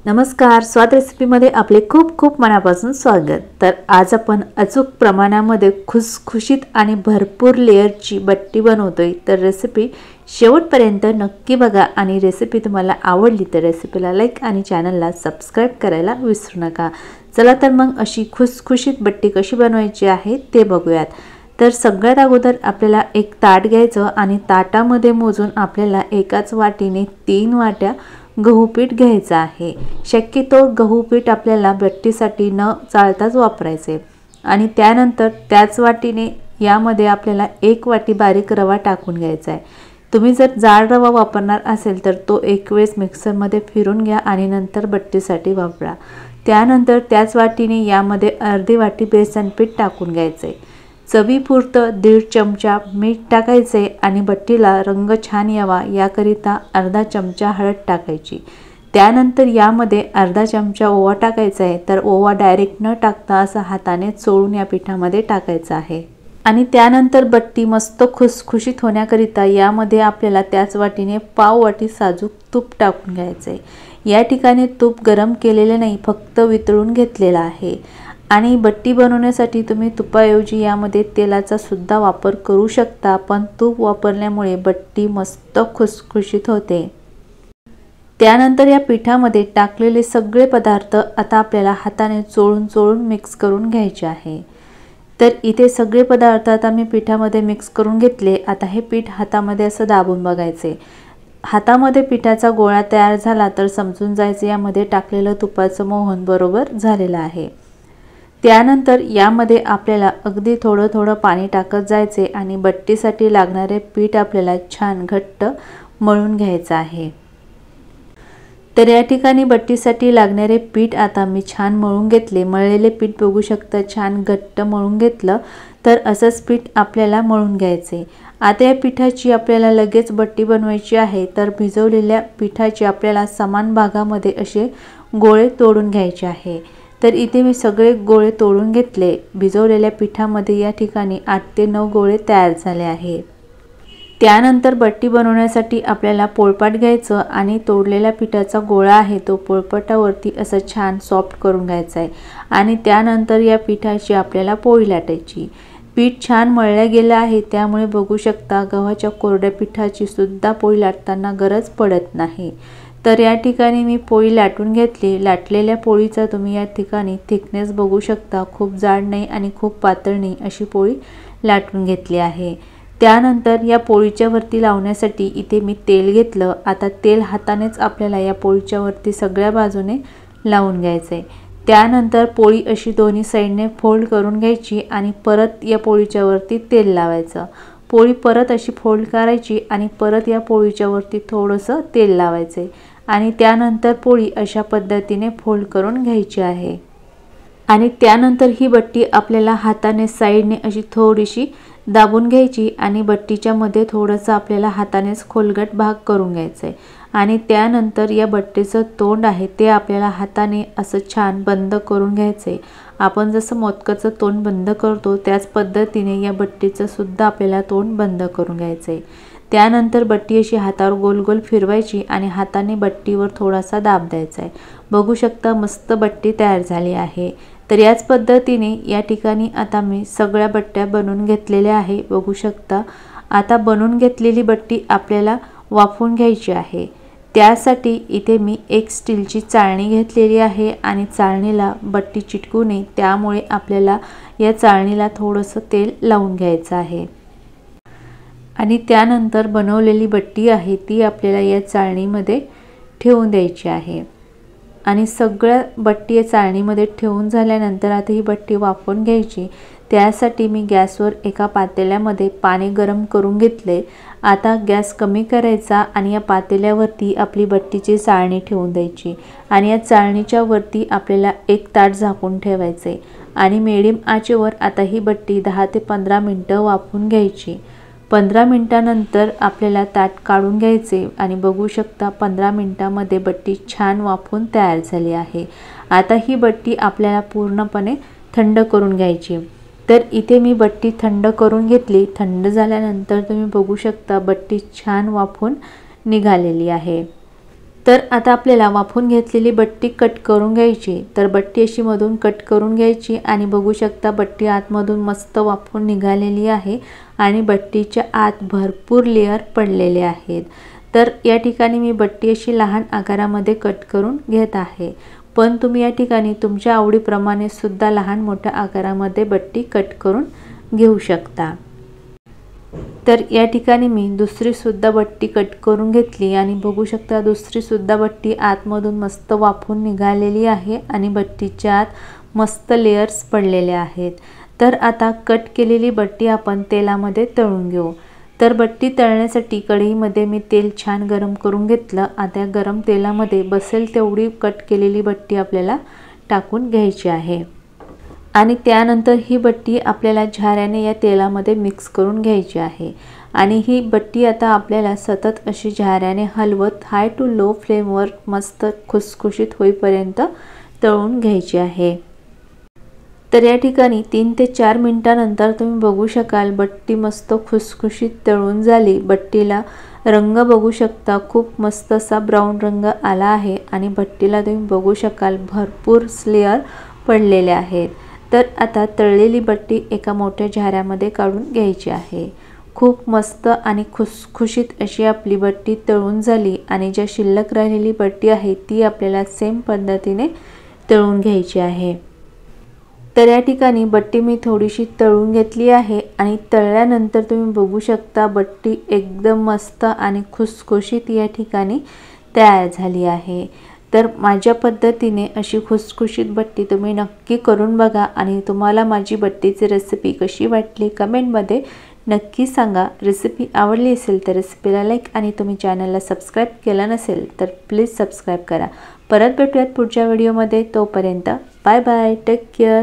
नमस्कार, स्वाद रेसिपीमध्ये आपले खूप खूप मनापासून स्वागत। तर आज आपण अचूक प्रमाणामध्ये खुसखुशीत आणि भरपूर लेयरची बट्टी बनवतोय। तर रेसिपी शेवटपर्यंत नक्की बघा आणि रेसिपी तुम्हाला आवडली तर रेसिपीला लाईक आणि चॅनलला सबस्क्राइब करायला विसरू नका। चला तर मग अशी खुसखुशीत बट्टी कशी बनवायची आहे ते बघूयात। तर सगळ्यात अगोदर आपल्याला एक ताट घ्यायचं आणि ताटामध्ये मोजून आपल्याला एकाच वाटीने 3 वाट्या गहू पीठ घ्यायचं आहे। शक्यतो गहू पीठ आपल्याला बट्टीसाठी न चाळताच वापरायचे आणि त्यानंतर त्याच वाटीने यामध्ये आपल्याला 1 वाटी बारीक रवा टाकून घ्यायचा आहे। तुम्ही जर जाड रवा वापरणार असेल तर तो एक वेळेस मिक्सरमध्ये फिरून घ्या आणि नंतर बट्टीसाठी वापरा। त्यानंतर त्याच वाटीने यामध्ये अर्धी वाटी बेसन पीठ टाकून घ्यायचे। चवीपुरतं 1.5 चमचा मीठ टाकायचे आणि बट्टीला रंग छान यावा याकरिता अर्धा चमचा हळद टाकायची। त्यानंतर यामध्ये अर्धा चमचा ओवा टाकायचा आहे। तर ओवा डायरेक्ट न टाकता असा हाताने चोळून या पिठामध्ये टाकायचा आहे आणि त्यानंतर बट्टी मस्त खुसखुशीत होण्याकरिता यामध्ये आपल्याला त्याच वाटीने पाव वाटी साजूक तूप टाकून घ्यायचे। या ठिकाणी तूप गरम केलेले नाही, फक्त वितळून घेतलेला आहे आणि बट्टी बनवण्यासाठी तुम्ही तुपाऐवजी यामध्ये तेलाचा सुद्धा वापर करू शकता, पण तूप वापरल्यामुळे बट्टी मस्त खुसखुशीत होते। त्यानंतर या पिठामध्ये टाकलेले सगळे पदार्थ आता आपल्याला हाताने चोळून मिक्स करून घ्यायचे आहे। तर इथे सगळे पदार्थ आता मी पिठामध्ये मिक्स करून घेतले। आता हे पीठ हातामध्ये असं दाबून बघायचे। हातामध्ये पिठाचा गोळा तयार झाला तर समजून जायचे यामध्ये टाकलेलं तुपाचं मोहन बरोबर झालेलं आहे। त्यानंतर यामध्ये आपल्याला अगदी थोडं पाणी टाकत जायचे आणि बट्टीसाठी लागणारे पीठ आपल्याला छान घट्ट मळून घ्यायचं आहे। तर या ठिकाणी बट्टीसाठी लागणारे पीठ आता मी छान मळून घेतले। मळलेले पीठ बघू शकता, छान घट्ट मळून घेतलं। तर असंच पीठ आपल्याला मळून घ्यायचे। आता या पिठाची आपल्याला लगेच बट्टी बनवायची आहे। तर भिजवलेल्या पिठाचे आपल्याला समान भागामध्ये असे गोळे तोडून घ्यायचे आहे। तर इथे मी सगळे गोळे तोडून घेतले। भिजवलेल्या पिठामध्ये या ठिकाणी 8 ते 9 गोळे तयार झाले आहे। त्यानंतर बट्टी बनवण्यासाठी आपल्याला पोळपाट घ्यायचं आणि तोडलेल्या पिठाचा गोळा आहे तो पोळपाटावरती असं छान सॉफ्ट करून घ्यायचा आहे आणि त्यानंतर या पिठाची आपल्याला पोळी लाटायची। पीठ छान मळलं गेलं आहे, त्यामुळे बघू शकता गव्हाच्या कोरड्या पिठाची सुद्धा पोळी लाटताना गरज पडत नाही। तर या ठिकाणी मी पोळी लाटून घेतली। लाटलेल्या पोळीचा तुम्ही या ठिकाणी थिकनेस बघू शकता, खूप जाड नाही आणि खूप पातळ नाही अशी पोळी लाटून घेतली आहे। त्यानंतर या पोळीच्या वरती लावण्यासाठी इथे मी तेल घेतलं। आता तेल हातानेच आपल्याला या पोळीच्या वरती सगळ्या बाजूने लावून घ्यायचे। त्यानंतर पोळी अशी दोन्ही साइडने फोल्ड करून घ्यायची आणि परत या पोळीच्या वरती तेल लावायचं। पोळी परत अशी फोल्ड करायची आणि परत या पोळीच्या वरती थोडंसं तेल लावायचे आणि त्यानंतर पोळी अशा पद्धतीने फोल्ड करून घ्यायची आहे आणि त्यानंतर ही बट्टी आपल्याला हाताने साइडने अशी थोडीशी दाबून घ्यायची आणि बट्टीच्या मध्ये थोडंसं आपल्याला हातानेच खोलगट भाग करून घ्यायचा आहे आणि त्यानंतर या बट्टीचं तोंड आहे ते आपल्याला हाताने असं छान बंद करून घ्यायचे। आपण जसं मोदकाचं तोंड बंद करतो त्याच पद्धतीने या बट्टीचं सुद्धा आपल्याला तोंड बंद करून घ्यायचे। त्यानंतर बट्टी अशी हातावर गोल गोल फिरवायची आणि हाताने बट्टीवर थोडासा दाब द्यायचा आहे। बघू शकता मस्त बट्टी तयार झाली आहे। तर याच पद्धतीने या ठिकाणी आता मी सगळ्या बट्ट्या बनवून घेतलेल्या आहे। बघू शकता आता बनवून घेतलेली बट्टी आपल्याला वाफवून घ्यायची आहे। त्यासाठी इथे मी एक स्टीलची चाळणी घेतलेली आहे आणि चाळणीला बट्टी चिटकू नये त्यामुळे आपल्याला या चाळणीला थोडंसं तेल लावून घ्यायचं आहे आणि त्यानंतर बनवलेली बट्टी आहे ती आपल्याला या चाळणीमध्ये ठेवून द्यायची आहे आणि सगळ्या बट्टी या चाळणीमध्ये ठेवून झाल्यानंतर आता ही बट्टी वाफवून घ्यायची। त्यासाठी मी गॅसवर एका पातेल्यामध्ये पाणी गरम करून घेतले। आता गॅस कमी करायचा आणि या पातेल्यावरती आपली बट्टीची चाळणी ठेवून द्यायची आणि या चाळणीच्या वरती आपल्याला एक ताट झाकून ठेवायचे आणि मीडियम आचेवर आता ही बट्टी 10 ते 15 मिनिटं वाफवून घ्यायची। 15 मिनिटांनंतर आपल्याला ताट काढून घ्यायचे आणि बघू शकता 15 मिनिटांमध्ये बट्टी छान वाफवून तयार झाली आहे। आता ही बट्टी आपल्याला पूर्णपणे थंड करून घ्यायची। तर इथे मी बट्टी थंड करून घेतली। थंड झाल्यानंतर तुम्ही बघू शकता बट्टी छान वाफवून निघालेली आहे। तर आता आपल्याला वाफवून घेतलेली बट्टी कट करून घ्यायची। तर बट्टी अशी मधून कट करून घ्यायची आणि बघू शकता बट्टी आतमधून मस्त वाफवून निघालेली आहे आणि बट्टीच्या आत भरपूर लेयर पडलेले आहेत। तर या ठिकाणी मी बट्टी अशी लहान आकारामध्ये कट करून घेत आहे, पण तुम्ही या ठिकाणी तुमच्या आवडीप्रमाणे सुद्धा लहान मोठ्या आकारामध्ये बट्टी कट करून घेऊ शकता। तर या ठिकाणी मी दुसरी सुद्धा बट्टी कट करून घेतली आणि बघू शकता दुसरी सुद्धा बट्टी आतमधून मस्त वाफवून निघालेली आहे आणि बट्टीच्या आत मस्त लेयर्स पडलेले आहेत। तर आता कट केलेली बट्टी आपण तेलामध्ये तळून घेऊ। तर बट्टी तळण्यासाठी कढईमध्ये मी तेल छान गरम करून घेतलं। आता गरम तेलामध्ये बसेल तेवढी कट केलेली बट्टी आपल्याला टाकून घ्यायची आहे आणि त्यानंतर ही बट्टी आपल्याला झाऱ्याने या तेलामध्ये मिक्स करून घ्यायची आहे आणि ही बट्टी आता आपल्याला सतत अशी झाऱ्याने हलवत हाय टू लो फ्लेमवर मस्त खुसखुशीत होईपर्यंत तळून घ्यायची आहे। तर या ठिकाणी 3 ते 4 मिनिटांनंतर तुम्ही बघू शकाल बट्टी मस्त खुसखुशीत तळून झाली। बट्टीला रंग बघू शकता, खूप मस्त असा ब्राऊन रंग आला आहे आणि बट्टीला तुम्ही बघू शकाल भरपूर लेयर पडलेले आहेत। तर आता तळलेली बट्टी एका मोठ्या झाऱ्यामध्ये काढून घ्यायची आहे। खूप मस्त आणि खुसखुशीत अशी आपली बट्टी तळून झाली आणि ज्या शिल्लक राहिलेली बट्टी आहे ती आपल्याला सेम पद्धतीने तळून घ्यायची आहे। तर या ठिकाणी बट्टी मी थोडीशी तळून घेतली आहे आणि तळल्यानंतर तुम्ही बघू शकता बट्टी एकदम मस्त आणि खुसखुशीत या ठिकाणी तयार झाली आहे। तर माझ्या पद्धतीने अशी खुसखुशीत बट्टी तुम्ही नक्की करून बघा आणि तुम्हाला माझी बट्टीची रेसिपी कशी वाटली कमेंटमध्ये नक्की सांगा। रेसिपी आवडली असेल तर रेसिपीला लाईक आणि तुम्ही चॅनलला सबस्क्राईब केलं नसेल तर प्लीज सबस्क्राईब करा। परत भेटूयात पुढच्या व्हिडिओमध्ये, तोपर्यंत बाय बाय, टेक केअर।